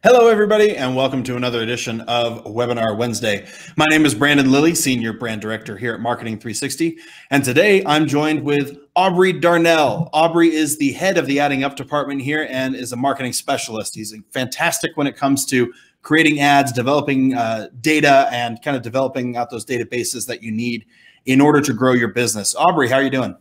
Hello, everybody, and welcome to another edition of Webinar Wednesday. My name is Brandon Lilly, Senior Brand Director here at Marketing 360, and today I'm joined with Aubrey Darnell. Aubrey is the head of the Adding Up department here and is a marketing specialist. He's fantastic when it comes to creating ads, developing data, and kind of developing out those databases that you need in order to grow your business. Aubrey, how are you doing?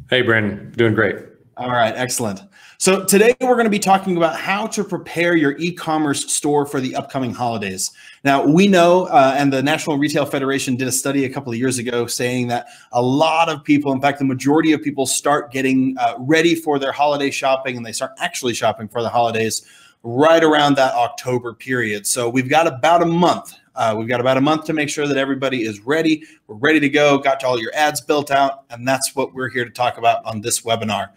Hey, Brandon, doing great. All right, excellent. So today we're going to be talking about how to prepare your e-commerce store for the upcoming holidays. Now, we know, and the National Retail Federation did a study a couple of years ago saying that a lot of people, in fact, the majority of people start getting ready for their holiday shopping, and they start actually shopping for the holidays right around that October period. So we've got about a month. To make sure that everybody is ready. We're ready to go, got all your ads built out, and that's what we're here to talk about on this webinar.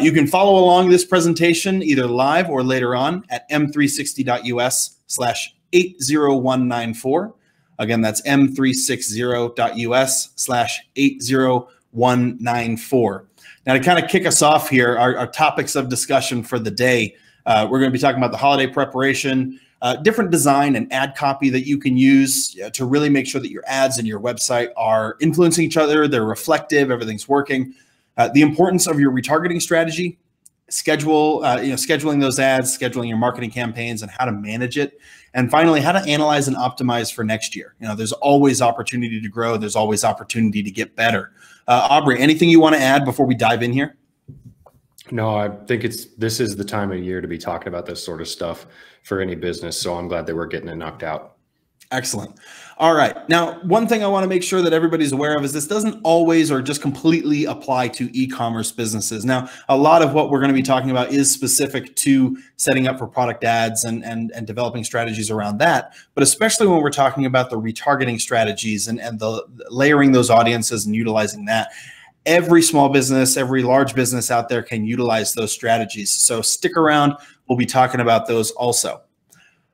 You can follow along this presentation either live or later on at m360.us/80194. Again, that's m360.us/80194. Now, to kind of kick us off here, our topics of discussion for the day, we're going to be talking about the holiday preparation, different design and ad copy that you can use to really make sure that your ads and your website are influencing each other, they're reflective, everything's working. The importance of your retargeting strategy, scheduling those ads, scheduling your marketing campaigns, and how to manage it. And finally, how to analyze and optimize for next year. There's always opportunity to grow. There's always opportunity to get better. Aubrey, anything you want to add before we dive in here? No, I think this is the time of year to be talking about this sort of stuff for any business. So I'm glad that we're getting it knocked out. Excellent. All right. Now, one thing I want to make sure that everybody's aware of is this doesn't always or just completely apply to e-commerce businesses. Now, a lot of what we're going to be talking about is specific to setting up for product ads and developing strategies around that. But especially when we're talking about the retargeting strategies and the layering those audiences and utilizing that, every small business, every large business out there can utilize those strategies. So stick around. We'll be talking about those also.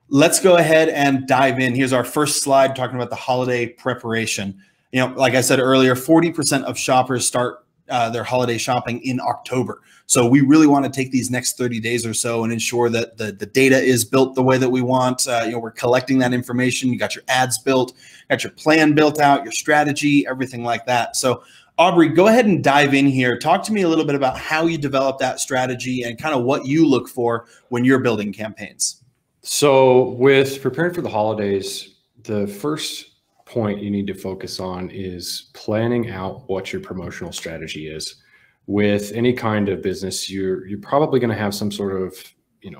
Let's go ahead and dive in. Here's our first slide talking about the holiday preparation. Like I said earlier, 40% of shoppers start their holiday shopping in October. So we really want to take these next 30 days or so and ensure that the data is built the way that we want. We're collecting that information. You got your ads built, got your plan built out, your strategy, everything like that. So Aubrey, go ahead and dive in here. Talk to me a little bit about how you develop that strategy and kind of what you look for when you're building campaigns. So with preparing for the holidays, the first point you need to focus on is planning out what your promotional strategy is. With any kind of business, you're probably going to have some sort of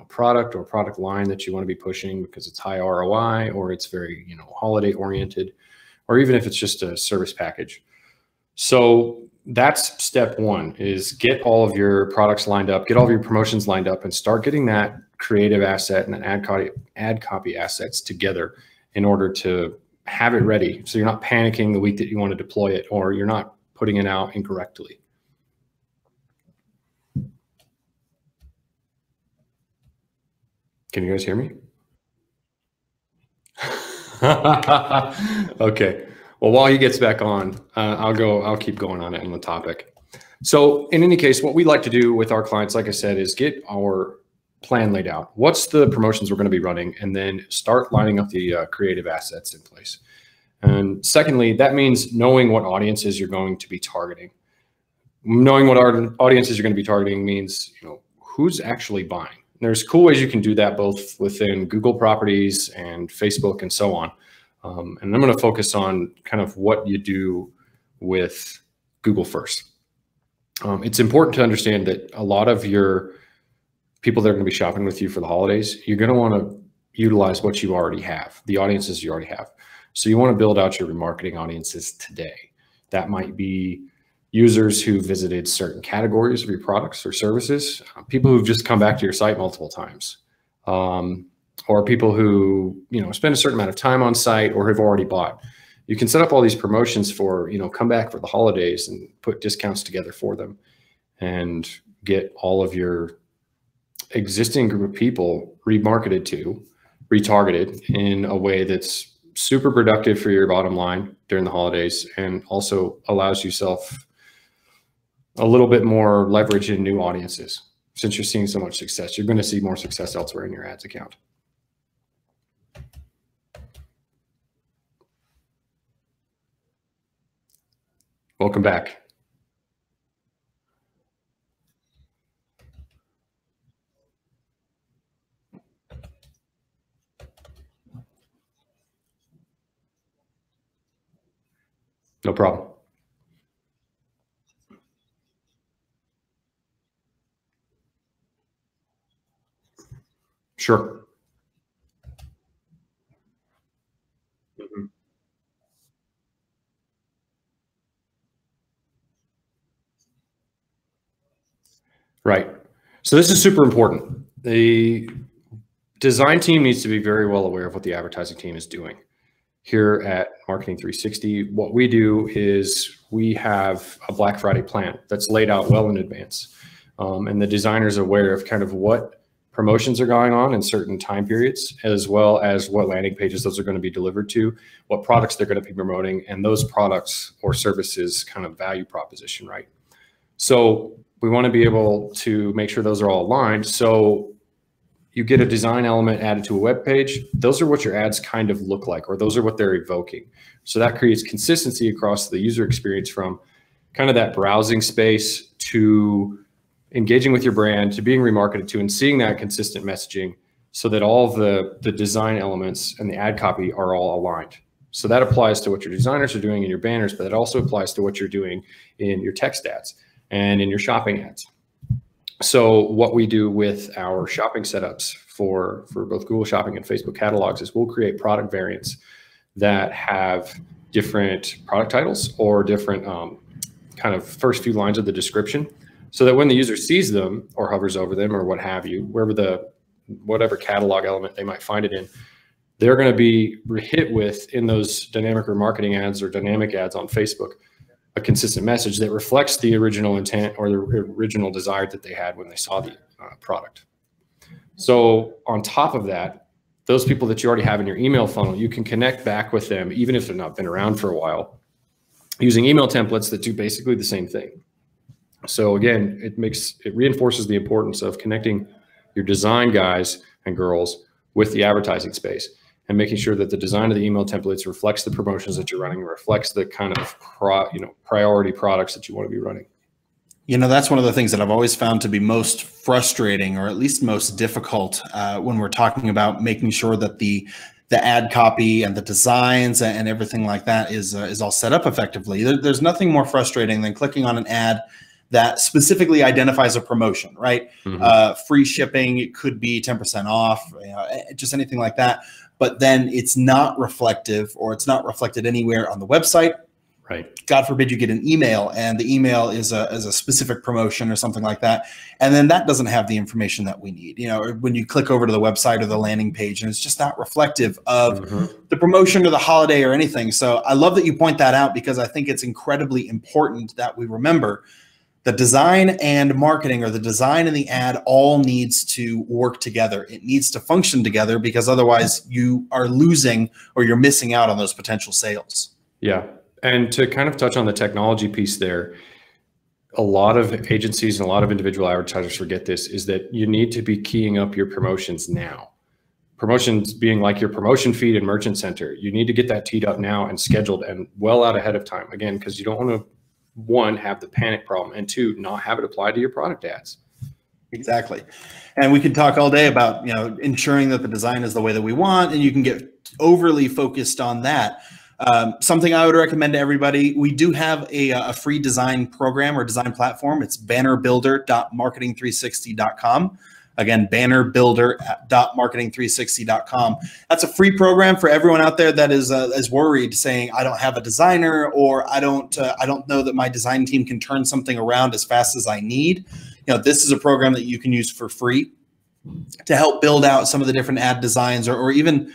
product or product line that you want to be pushing because it's high ROI or it's very holiday oriented, or even if it's just a service package. So that's step one, is get all of your products lined up, get all of your promotions lined up, and start getting that creative asset and ad copy assets together in order to have it ready. So you're not panicking the week that you want to deploy it, or you're not putting it out incorrectly. Can you guys hear me? Okay. Well, while he gets back on, I'll keep going on it on the topic. So in any case, what we like to do with our clients, like I said, is get our plan laid out. What's the promotions we're going to be running, and then start lining up the creative assets in place. And secondly, that means knowing what audiences you're going to be targeting. Knowing what audiences you're going to be targeting means, who's actually buying. There's cool ways you can do that both within Google properties and Facebook and so on. And I'm going to focus on kind of what you do with Google first. It's important to understand that a lot of your people that are going to be shopping with you for the holidays, you're going to want to utilize what you already have, the audiences you already have. So you want to build out your remarketing audiences today. That might be users who visited certain categories of your products or services, people who've just come back to your site multiple times, or people who spend a certain amount of time on site or have already bought. You can set up all these promotions for come back for the holidays and put discounts together for them and get all of your existing group of people remarketed to, retargeted in a way that's super productive for your bottom line during the holidays, and also allows yourself a little bit more leverage in new audiences. Since you're seeing so much success, you're going to see more success elsewhere in your ads account. Welcome back. No problem. Sure. Mhm. Right. So this is super important. The design team needs to be very well aware of what the advertising team is doing. Here at Marketing 360, what we do is we have a Black Friday plan that's laid out well in advance. And the designer's aware of kind of what promotions are going on in certain time periods, as well as what landing pages those are going to be delivered to, what products they're going to be promoting, and those products or services kind of value proposition, right? So we want to be able to make sure those are all aligned. So you get a design element added to a web page. Those are what your ads kind of look like, or those are what they're evoking. So that creates consistency across the user experience, from kind of that browsing space to engaging with your brand, to being remarketed to, and seeing that consistent messaging, so that all the design elements and the ad copy are all aligned. So that applies to what your designers are doing in your banners, but it also applies to what you're doing in your text ads and in your shopping ads. So what we do with our shopping setups for both Google Shopping and Facebook catalogs is we'll create product variants that have different product titles or different kind of first few lines of the description, so that when the user sees them or hovers over them or what have you, whatever catalog element they might find it in, they're going to be hit with, in those dynamic remarketing ads or dynamic ads on Facebook, a consistent message that reflects the original intent or the original desire that they had when they saw the product. So on top of that, those people that you already have in your email funnel, you can connect back with them, even if they've not been around for a while, using email templates that do basically the same thing. So again, it reinforces the importance of connecting your design guys and girls with the advertising space, and making sure that the design of the email templates reflects the promotions that you're running, reflects the kind of priority products that you want to be running. You know, that's one of the things that I've always found to be most frustrating, or at least most difficult, when we're talking about making sure that the ad copy and the designs and everything like that is all set up effectively. There's nothing more frustrating than clicking on an ad that specifically identifies a promotion, right? Mm-hmm. Free shipping, it could be 10% off, just anything like that. But then it's not reflective, or it's not reflected anywhere on the website. Right. God forbid you get an email and the email is a specific promotion or something like that, and then that doesn't have the information that we need. You know, or when you click over to the website or the landing page, and it's just not reflective of mm-hmm. the promotion or the holiday or anything. So I love that you point that out, because I think it's incredibly important that we remember the design and marketing, or the design and the ad, all needs to work together. It needs to function together, because otherwise you are losing, or you're missing out on those potential sales. Yeah. And to kind of touch on the technology piece there, a lot of agencies and a lot of individual advertisers forget this, is that you need to be keying up your promotions now. Promotions being like your promotion feed and merchant center. You need to get that teed up now and scheduled and well out ahead of time. Again, because you don't want to, one, have the panic problem, and two, not have it applied to your product ads. Exactly. And we could talk all day about, ensuring that the design is the way that we want, and you can get overly focused on that. Something I would recommend to everybody, we do have a free design program or design platform. It's bannerbuilder.marketing360.com. Again, bannerbuilder.marketing360.com. That's a free program for everyone out there that is worried, saying, I don't have a designer, or I don't know that my design team can turn something around as fast as I need. This is a program that you can use for free to help build out some of the different ad designs, or even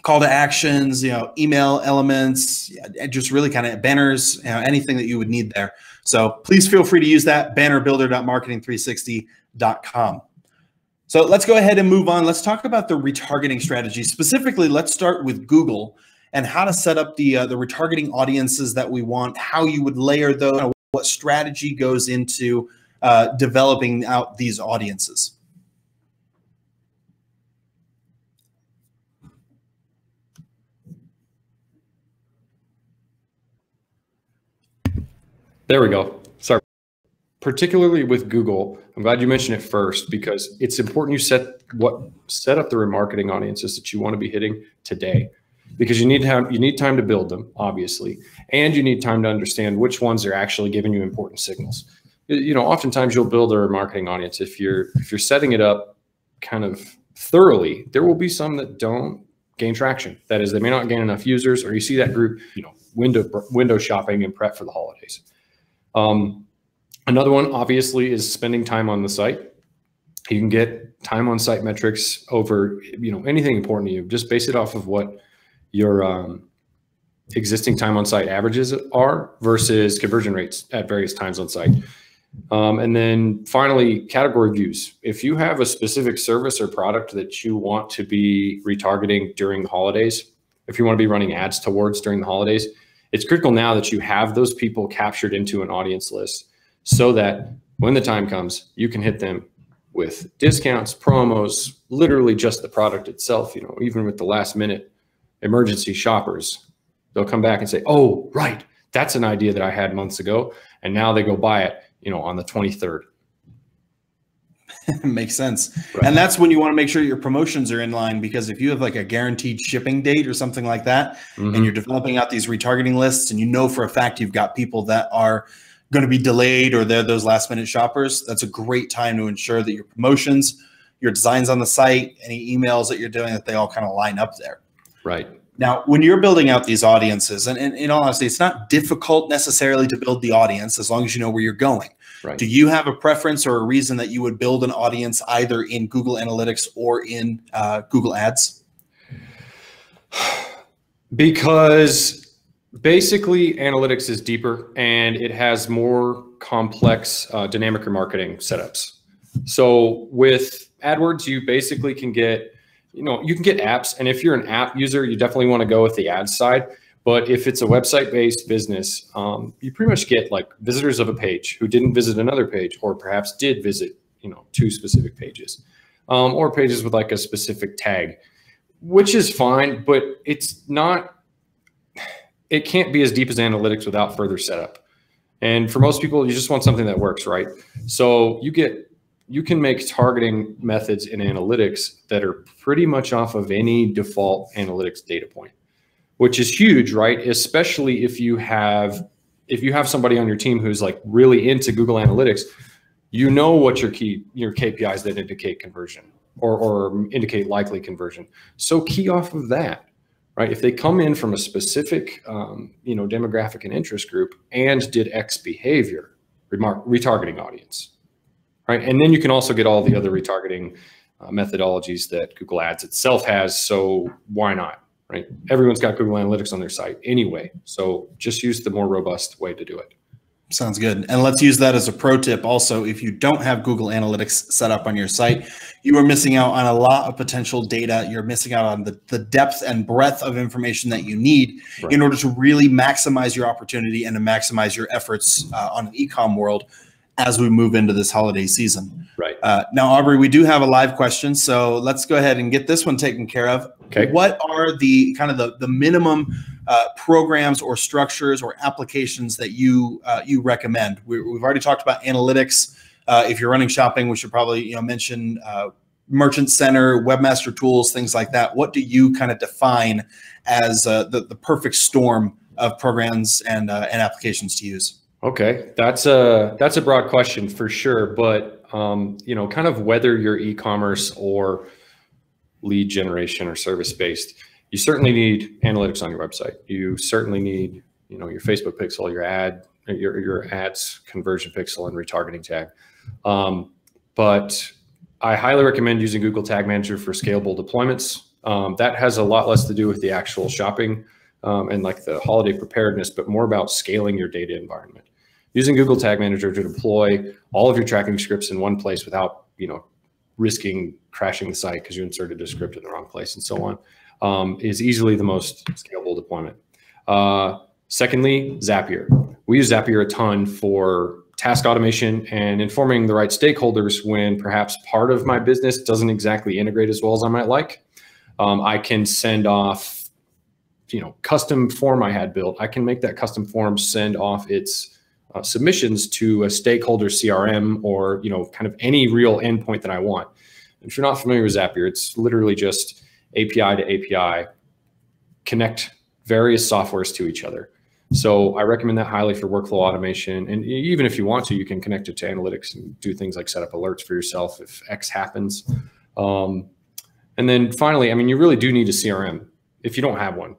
call to actions, email elements, just really kind of banners, anything that you would need there. So please feel free to use that, bannerbuilder.marketing360.com. So let's go ahead and move on. Let's talk about the retargeting strategy. Specifically, let's start with Google and how to set up the retargeting audiences that we want, how you would layer those, what strategy goes into developing out these audiences. There we go. Sorry. Particularly with Google, I'm glad you mentioned it first, because it's important you set up the remarketing audiences that you want to be hitting today, because you need time to build them, obviously, and you need time to understand which ones are actually giving you important signals. Oftentimes you'll build a remarketing audience if you're setting it up kind of thoroughly. There will be some that don't gain traction. That is, they may not gain enough users, or you see that group, window shopping and prep for the holidays. Another one, obviously, is spending time on the site. You can get time on site metrics over, anything important to you. Just base it off of what your existing time on site averages are versus conversion rates at various times on site. And then finally, category views. If you have a specific service or product that you want to be retargeting during the holidays, if you want to be running ads towards during the holidays, it's critical now that you have those people captured into an audience list, so that when the time comes, you can hit them with discounts, promos, literally just the product itself. Even with the last minute emergency shoppers, they'll come back and say, oh, right, that's an idea that I had months ago. And now they go buy it, on the 23rd. Makes sense. Right. And that's when you want to make sure your promotions are in line, because if you have like a guaranteed shipping date or something like that, and you're developing out these retargeting lists, and for a fact you've got people that are going to be delayed, or they're those last minute shoppers, that's a great time to ensure that your promotions, your designs on the site, any emails that you're doing, that they all kind of line up there. Right. Now, when you're building out these audiences, and in all honesty, it's not difficult necessarily to build the audience as long as you know where you're going. Right. Do you have a preference or a reason that you would build an audience either in Google Analytics or in Google Ads? Because basically analytics is deeper and it has more complex dynamic remarketing setups. So with AdWords, you basically can get, you can get apps. And if you're an app user, you definitely want to go with the ads side. But if it's a website-based business, you pretty much get like visitors of a page who didn't visit another page, or perhaps did visit, 2 specific pages, or pages with like a specific tag, which is fine, but it's not, it can't be as deep as analytics without further setup. And for most people, you just want something that works, right? So you can make targeting methods in analytics that are pretty much off of any default analytics data point, which is huge, right? Especially if you have somebody on your team who's like really into Google Analytics, what your KPIs that indicate conversion or indicate likely conversion. So key off of that, right? If they come in from a specific, demographic and interest group and did X behavior, retargeting audience, right? And then you can also get all the other retargeting methodologies that Google Ads itself has. So why not? Right? Everyone's got Google Analytics on their site anyway. So just use the more robust way to do it. Sounds good. And let's use that as a pro tip also. If you don't have Google Analytics set up on your site, you are missing out on a lot of potential data. You're missing out on the depth and breadth of information that you need in order to really maximize your opportunity and to maximize your efforts on an e-com world as we move into this holiday season. Right. Now, Aubrey, we do have a live question, so let's go ahead and get this one taken care of. Okay. What are the kind of the minimum programs or structures or applications that you recommend? We've already talked about analytics. If you're running shopping, we should probably mention Merchant Center, Webmaster Tools, things like that. What do you kind of define as the perfect storm of programs and applications to use? Okay, that's a broad question for sure, but kind of whether you're e-commerce or lead generation or service-based, you certainly need analytics on your website. You certainly need, your Facebook pixel, your ads conversion pixel and retargeting tag. But I highly recommend using Google Tag Manager for scalable deployments. That has a lot less to do with the actual shopping and like the holiday preparedness, but more about scaling your data environment. Using Google Tag Manager to deploy all of your tracking scripts in one place without, risking crashing the site because you inserted a script in the wrong place and so on, is easily the most scalable deployment. Secondly, Zapier. We use Zapier a ton for task automation and informing the right stakeholders when perhaps part of my business doesn't exactly integrate as well as I might like. I can send off, custom form I had built. I can make that custom form send off its submissions to a stakeholder CRM or, kind of any real endpoint that I want. If you're not familiar with Zapier, it's literally just API to API, connect various softwares to each other. So I recommend that highly for workflow automation. And even if you want to, you can connect it to analytics and do things like set up alerts for yourself if X happens. And then finally, you really do need a CRM if you don't have one.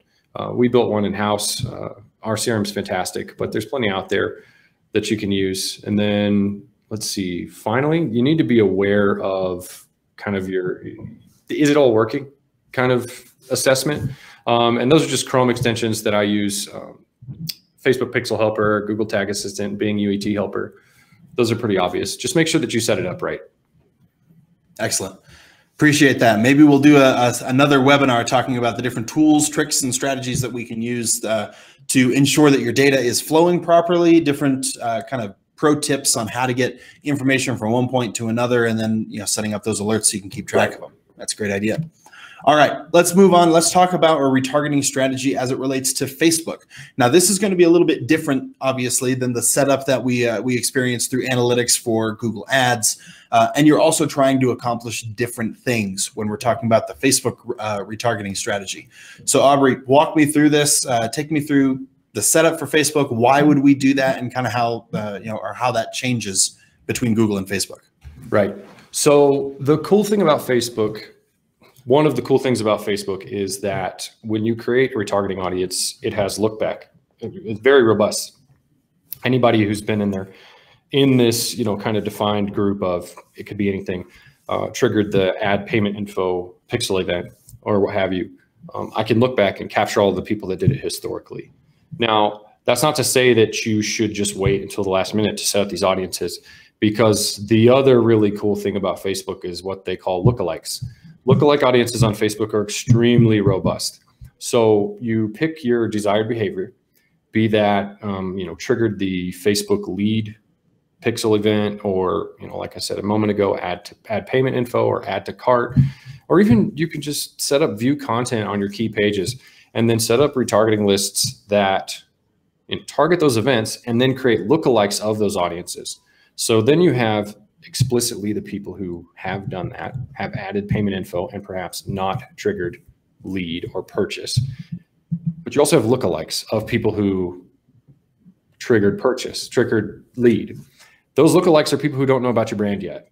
We built one in-house. Our CRM is fantastic, but there's plenty out there that you can use. And then let's see, finally, you need to be aware of kind of is it all working kind of assessment. And those are just Chrome extensions that I use. Facebook Pixel Helper, Google Tag Assistant, Bing UET Helper. Those are pretty obvious. Just make sure that you set it up right. Excellent. Appreciate that. Maybe we'll do another webinar talking about the different tools, tricks, and strategies that we can use to ensure that your data is flowing properly, different kind of pro tips on how to get information from one point to another, and then setting up those alerts so you can keep track of them. That's a great idea. All right, let's move on. Let's talk about our retargeting strategy as it relates to Facebook. Now, this is going to be a little bit different, obviously, than the setup that we experienced through analytics for Google Ads. And you're also trying to accomplish different things when we're talking about the Facebook retargeting strategy. So, Aubrey, walk me through this. Take me through the setup for Facebook. Why would we do that, and kind of how or how that changes between Google and Facebook? Right. So the cool thing about Facebook. One of the cool things about Facebook is that when you create a retargeting audience, it has look back. It's very robust. Anybody who's been in this, kind of defined group of, it could be anything, triggered the ad payment info pixel event or what have you. I can look back and capture all the people that did it historically. Now, that's not to say that you should just wait until the last minute to set up these audiences, because the other really cool thing about Facebook is what they call lookalikes. Lookalike audiences on Facebook are extremely robust. So you pick your desired behavior, be that, triggered the Facebook lead pixel event, or, like I said a moment ago, add payment info or add to cart, or even you can just set up view content on your key pages and then set up retargeting lists that target those events and then create lookalikes of those audiences. So then you have explicitly the people who have done that, have added payment info and perhaps not triggered lead or purchase. But you also have lookalikes of people who triggered purchase, triggered lead. Those lookalikes are people who don't know about your brand yet.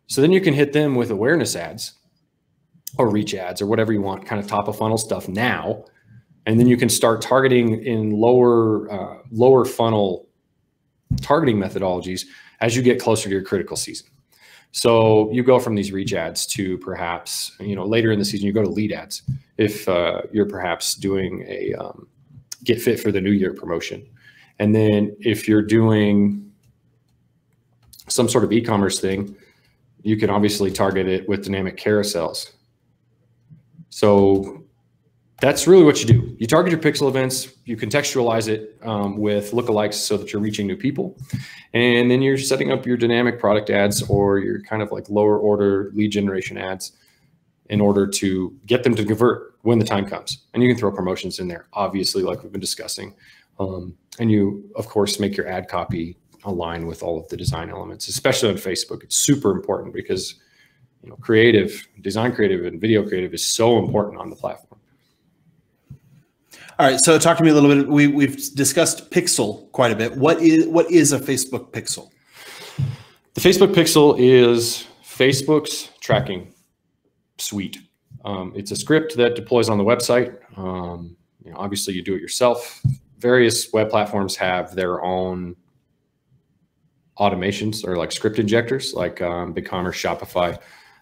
So then you can hit them with awareness ads or reach ads or whatever you want, kind of top of funnel stuff now. And then you can start targeting in lower funnel targeting methodologies as you get closer to your critical season. So you go from these reach ads to perhaps, later in the season, you go to lead ads. If you're perhaps doing a get fit for the new year promotion. And then if you're doing some sort of e-commerce thing, you can obviously target it with dynamic carousels. So that's really what you do. You target your pixel events, you contextualize it with lookalikes so that you're reaching new people. And then you're setting up your dynamic product ads or your kind of like lower order lead generation ads in order to get them to convert when the time comes. And you can throw promotions in there, obviously, like we've been discussing. And you, of course, make your ad copy align with all of the design elements, especially on Facebook. It's super important because, design creative and video creative is so important on the platform. All right, so talk to me a little bit. We've discussed pixel quite a bit. What is a Facebook pixel? The Facebook pixel is Facebook's tracking suite. It's a script that deploys on the website. Obviously, you do it yourself. Various web platforms have their own automations or like script injectors, like BigCommerce, Shopify.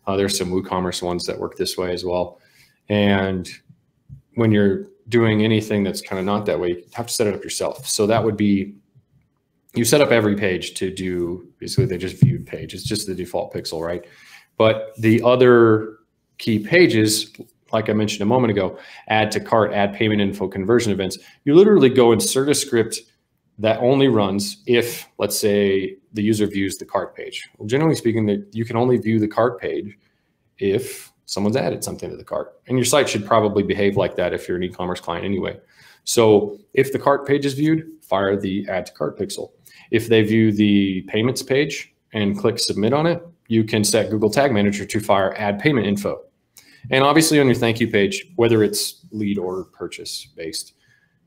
There's some WooCommerce ones that work this way as well. And when you're doing anything that's kind of not that way, you have to set it up yourself. So that would be, you set up every page to do, basically they just viewed page. It's just the default pixel, right? But the other key pages, like I mentioned a moment ago, add to cart, add payment info, conversion events, you literally go insert a script that only runs if, let's say, the user views the cart page. Well, generally speaking, you can only view the cart page if someone's added something to the cart. And your site should probably behave like that if you're an e-commerce client anyway. So if the cart page is viewed, fire the add to cart pixel. If they view the payments page and click submit on it, you can set Google Tag Manager to fire add payment info. And obviously on your thank you page, whether it's lead or purchase based,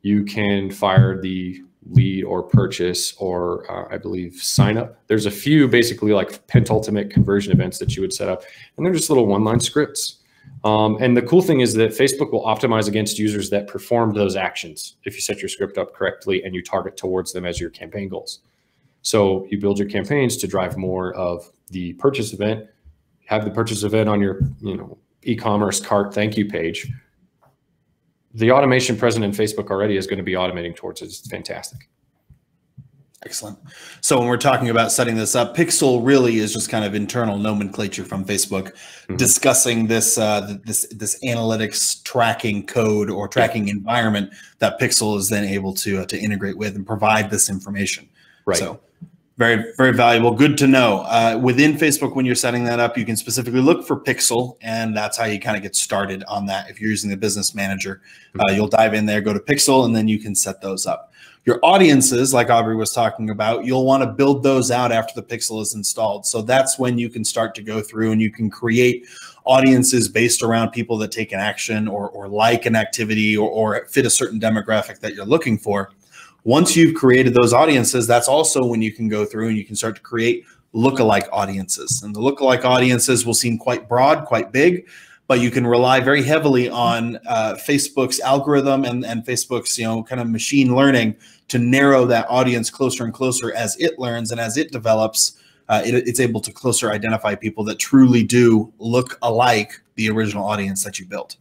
you can fire the lead or purchase or I believe sign up. There's a few basically like penultimate conversion events that you would set up, and they're just little one-line scripts. And the cool thing is that Facebook will optimize against users that performed those actions if you set your script up correctly and you target towards them as your campaign goals. So you build your campaigns to drive more of the purchase event, have the purchase event on your e-commerce cart thank you page. The automation present in Facebook already is going to be automating towards it. It's fantastic. Excellent. So when we're talking about setting this up, Pixel really is just kind of internal nomenclature from Facebook, discussing this this analytics tracking code or tracking environment that Pixel is then able to integrate with and provide this information. Right. So very, very valuable. Good to know. Within Facebook, when you're setting that up, you can specifically look for Pixel, and that's how you kind of get started on that. If you're using the business manager, you'll dive in there, go to Pixel, and then you can set those up. Your audiences, like Aubrey was talking about, you'll want to build those out after the Pixel is installed. So that's when you can start to go through and you can create audiences based around people that take an action or like an activity or fit a certain demographic that you're looking for. Once you've created those audiences, that's also when you can go through and you can start to create lookalike audiences. And the lookalike audiences will seem quite broad, quite big, but you can rely very heavily on Facebook's algorithm and Facebook's kind of machine learning to narrow that audience closer and closer as it learns and as it develops. It's able to closer identify people that truly do look alike the original audience that you built.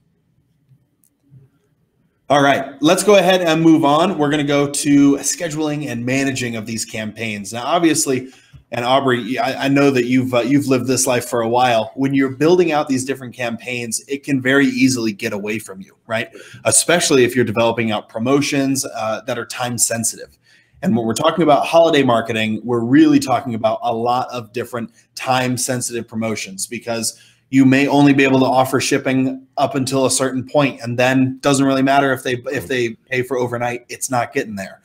All right, let's go ahead and move on. We're going to go to scheduling and managing of these campaigns. Now, obviously, and Aubrey, I know that you've lived this life for a while. When you're building out these different campaigns, it can very easily get away from you, right? Especially if you're developing out promotions that are time sensitive. And when we're talking about holiday marketing, we're really talking about a lot of different time sensitive promotions, because you may only be able to offer shipping up until a certain point, and then doesn't really matter if they pay for overnight, it's not getting there.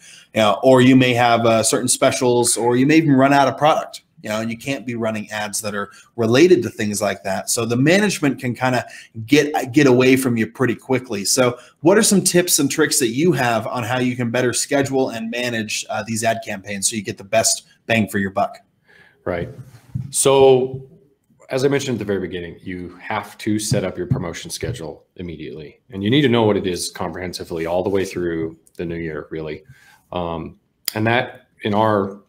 Or you may have certain specials, or you may even run out of product, and you can't be running ads that are related to things like that. So the management can kind of get away from you pretty quickly. So what are some tips and tricks that you have on how you can better schedule and manage these ad campaigns so you get the best bang for your buck? Right. So as I mentioned at the very beginning, you have to set up your promotion schedule immediately, and you need to know what it is comprehensively all the way through the new year, really. And that in our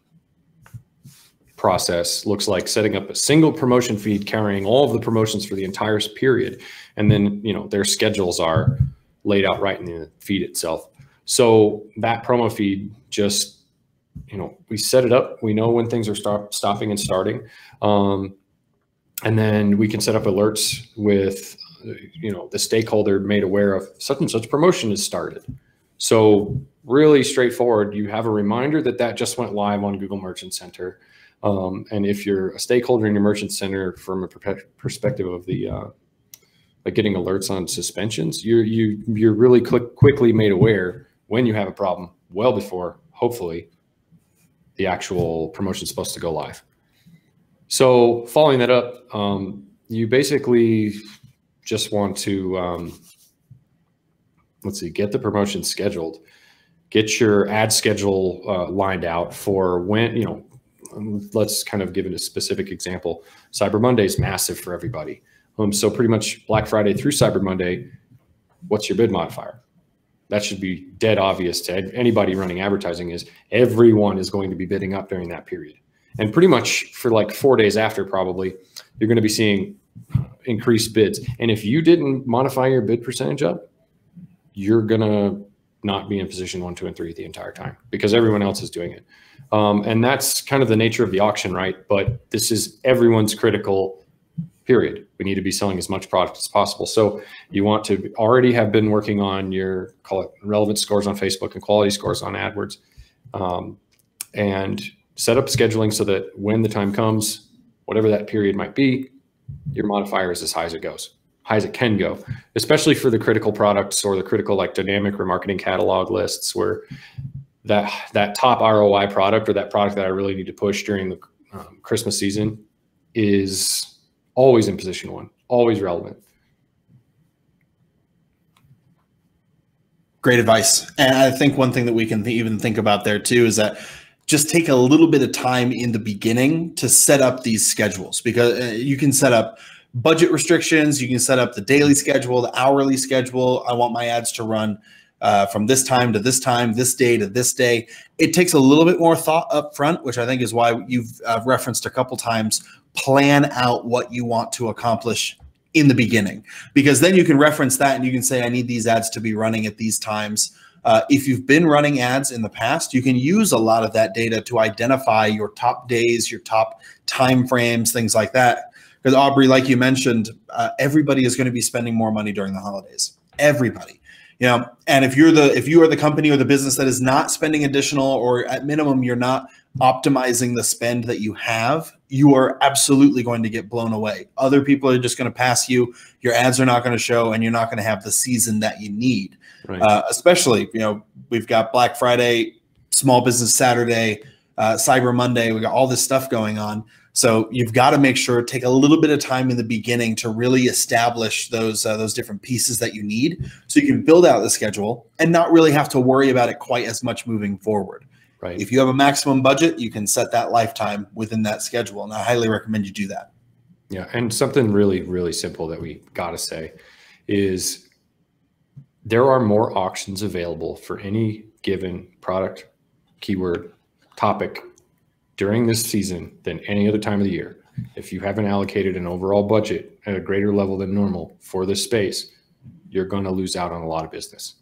process looks like setting up a single promotion feed carrying all of the promotions for the entire period. And then, their schedules are laid out right in the feed itself. So that promo feed just, we set it up. We know when things are stopping and starting. And then we can set up alerts with, the stakeholder made aware of such and such promotion is started. So really straightforward. You have a reminder that just went live on Google Merchant Center. And if you're a stakeholder in your Merchant Center from a perspective of the like getting alerts on suspensions, you're really quickly made aware when you have a problem well before, hopefully, the actual promotion is supposed to go live. So following that up, you basically just want to, get the promotion scheduled, get your ad schedule lined out for when, let's kind of give it a specific example. Cyber Monday is massive for everybody. So pretty much Black Friday through Cyber Monday, what's your bid modifier? That should be dead obvious to anybody running advertising, is everyone is going to be bidding up during that period. And pretty much for like 4 days after, probably, you're going to be seeing increased bids. And if you didn't modify your bid percentage up, you're going to not be in position 1, 2, and 3 the entire time because everyone else is doing it. And that's kind of the nature of the auction, right? But this is everyone's critical period. We need to be selling as much product as possible. So you want to already have been working on your, call it, relevance scores on Facebook and quality scores on AdWords. And set up scheduling so that when the time comes, whatever that period might be, your modifier is as high as it goes, high as it can go, especially for the critical products or the critical like dynamic remarketing catalog lists, where that top ROI product or that product that I really need to push during the Christmas season is always in position one, always relevant. Great advice. And I think one thing that we can even think about there too is that just take a little bit of time in the beginning to set up these schedules, because you can set up budget restrictions. You can set up the daily schedule, the hourly schedule. I want my ads to run from this time to this time, this day to this day. It takes a little bit more thought up front, which I think is why you've referenced a couple times. Plan out what you want to accomplish in the beginning, because then you can reference that and you can say, I need these ads to be running at these times. If you've been running ads in the past, you can use a lot of that data to identify your top days, your top time frames, things like that. Because Aubrey, like you mentioned, everybody is going to be spending more money during the holidays. Everybody, you know. And if you are the company or the business that is not spending additional, or at minimum you're not optimizing the spend that you have, you are absolutely going to get blown away. Other people are just going to pass you. Your ads are not going to show, and you're not going to have the season that you need. Right. Especially, you know, we've got Black Friday, Small Business Saturday, Cyber Monday. We got all this stuff going on. So you've got to make sure, take a little bit of time in the beginning to really establish those different pieces that you need, so you can build out the schedule and not really have to worry about it quite as much moving forward. Right. If you have a maximum budget, you can set that lifetime within that schedule, and I highly recommend you do that. Yeah, and something really, really simple that we got to say is there are more auctions available for any given product, keyword, topic during this season than any other time of the year. If you haven't allocated an overall budget at a greater level than normal for this space, you're going to lose out on a lot of business.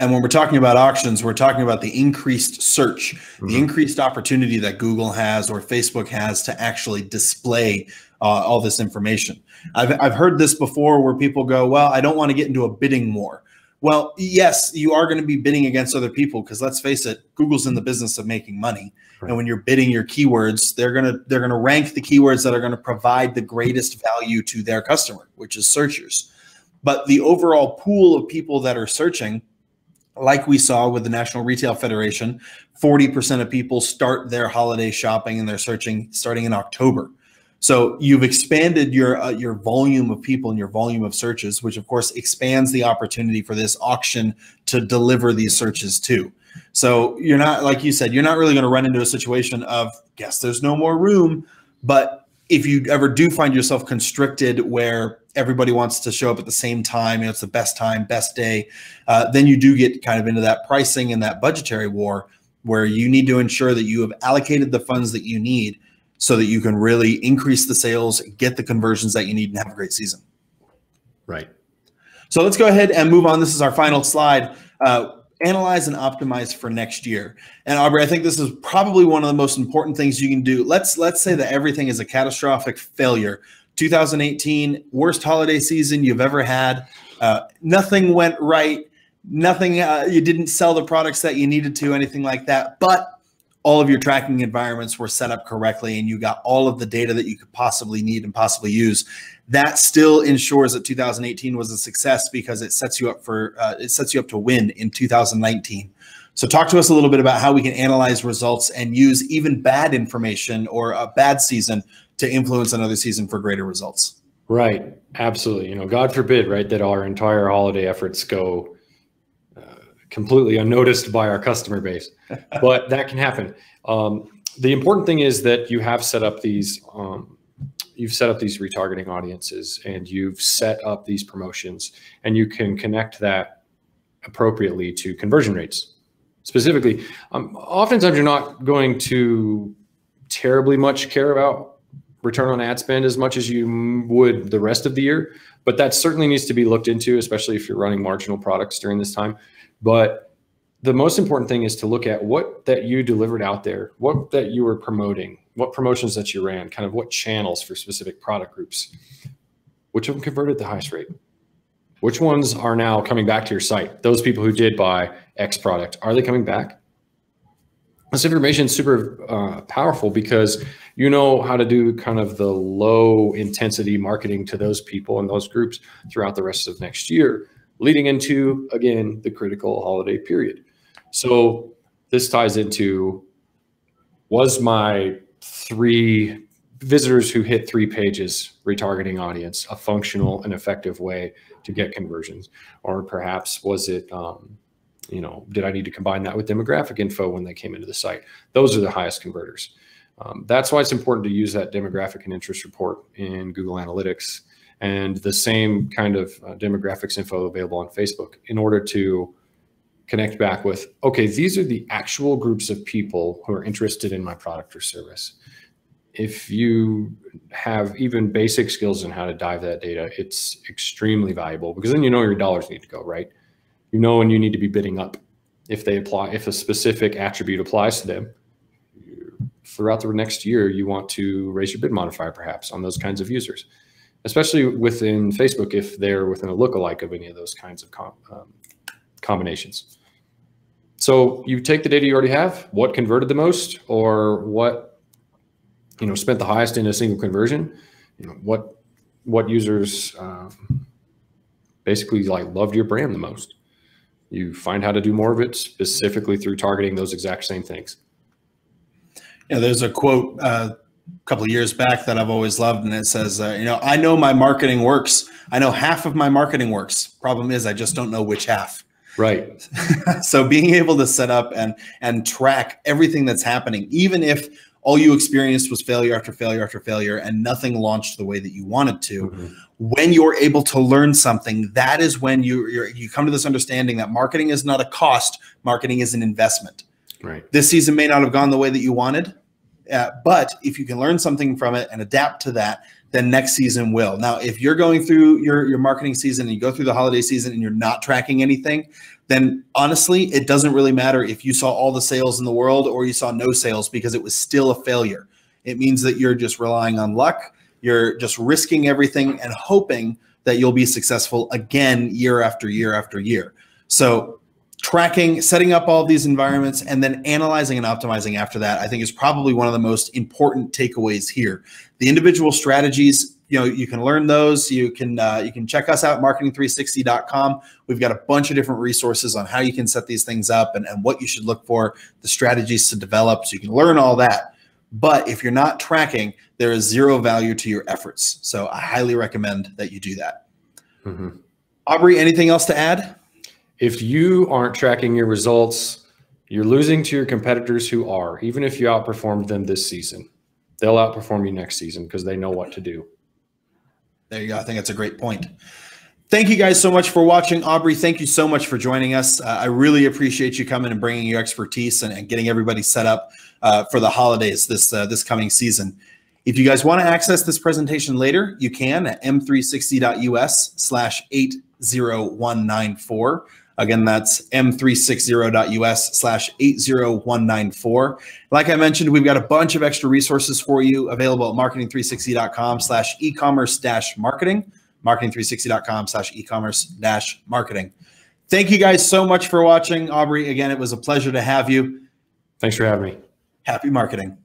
And when we're talking about auctions, we're talking about the increased search, the increased opportunity that Google has or Facebook has to actually display all this information. I've heard this before where people go, well, I don't want to get into a bidding war. Well, yes, you are going to be bidding against other people, because let's face it, Google's in the business of making money. Right. And when you're bidding your keywords, they're going to rank the keywords that are going to provide the greatest value to their customer, which is searchers. But the overall pool of people that are searching, like we saw with the National Retail Federation, 40% of people start their holiday shopping and they're searching starting in October. So you've expanded your volume of people and your volume of searches, which of course expands the opportunity for this auction to deliver these searches too. So you're not, like you said, you're not really going to run into a situation of, guess there's no more room. But if you ever do find yourself constricted where everybody wants to show up at the same time, you know, it's the best time, best day, then you do get kind of into that pricing and that budgetary war, where you need to ensure that you have allocated the funds that you need so that you can really increase the sales, get the conversions that you need, and have a great season. Right. So let's go ahead and move on. This is our final slide. Analyze and optimize for next year. And Aubrey, I think this is probably one of the most important things you can do. Let's say that everything is a catastrophic failure. 2018, worst holiday season you've ever had. Nothing went right. Nothing, you didn't sell the products that you needed to, anything like that. But all of your tracking environments were set up correctly, and you got all of the data that you could possibly need and possibly use. That still ensures that 2018 was a success, because it sets you up for to win in 2019. So talk to us a little bit about how we can analyze results and use even bad information or a bad season to influence another season for greater results. Right. Absolutely. You know, God forbid, right, that our entire holiday efforts go completely unnoticed by our customer base, but that can happen. The important thing is that you have set up these, retargeting audiences, and you've set up these promotions, and you can connect that appropriately to conversion rates. Specifically, oftentimes you're not going to terribly much care about return on ad spend as much as you would the rest of the year, but that certainly needs to be looked into, especially if you're running marginal products during this time. But the most important thing is to look at what that you delivered out there, what that you were promoting, what promotions that you ran, kind of what channels for specific product groups, which of them converted the highest rate, which ones are now coming back to your site. Those people who did buy X product, are they coming back? This information is super powerful, because you know how to do kind of the low intensity marketing to those people and those groups throughout the rest of next year, leading into, again, the critical holiday period. So this ties into, was my 3 visitors who hit 3 pages retargeting audience a functional and effective way to get conversions? Or perhaps was it, you know, did I need to combine that with demographic info when they came into the site? Those are the highest converters. That's why it's important to use that demographic and interest report in Google Analytics, and the same kind of demographics info available on Facebook, in order to connect back with, okay, these are the actual groups of people who are interested in my product or service. If you have even basic skills in how to dive that data, it's extremely valuable, because then you know your dollars need to go, right? You know when you need to be bidding up. If they apply, if a specific attribute applies to them, throughout the next year, you want to raise your bid modifier perhaps on those kinds of users, especially within Facebook if they're within a lookalike of any of those kinds of combinations. So you take the data you already have, what converted the most, or what, you know, spent the highest in a single conversion, you know, what users basically like loved your brand the most. You find how to do more of it specifically through targeting those exact same things. Yeah, there's a quote a couple of years back that I've always loved, and it says, you know, I know my marketing works. I know half of my marketing works. Problem is, I just don't know which half. Right. So being able to set up and track everything that's happening, even if all you experienced was failure after failure after failure and nothing launched the way that you wanted to, when you're able to learn something, that is when you come to this understanding that marketing is not a cost, marketing is an investment. Right. This season may not have gone the way that you wanted, but if you can learn something from it and adapt to that, then next season will. Now, if you're going through your marketing season and you go through the holiday season and you're not tracking anything, then honestly, it doesn't really matter if you saw all the sales in the world or you saw no sales, because it was still a failure. It means that you're just relying on luck. You're just risking everything and hoping that you'll be successful again year after year after year. So tracking, setting up all of these environments, and then analyzing and optimizing after that, I think is probably one of the most important takeaways here. The individual strategies, you know, you can learn those. You can check us out, marketing360.com. We've got a bunch of different resources on how you can set these things up and what you should look for, the strategies to develop, so you can learn all that. But if you're not tracking, there is zero value to your efforts. So I highly recommend that you do that. Aubrey, anything else to add? If you aren't tracking your results, you're losing to your competitors who are. Even if you outperformed them this season, they'll outperform you next season because they know what to do. There you go. I think that's a great point. Thank you guys so much for watching. Aubrey, thank you so much for joining us. I really appreciate you coming and bringing your expertise and getting everybody set up for the holidays this coming season. If you guys want to access this presentation later, you can at m360.us/80194. Again, that's m360.us/80194. Like I mentioned, we've got a bunch of extra resources for you available at marketing360.com/ecommerce-marketing, marketing360.com/ecommerce-marketing. Thank you guys so much for watching. Aubrey, again, it was a pleasure to have you. Thanks for having me. Happy marketing.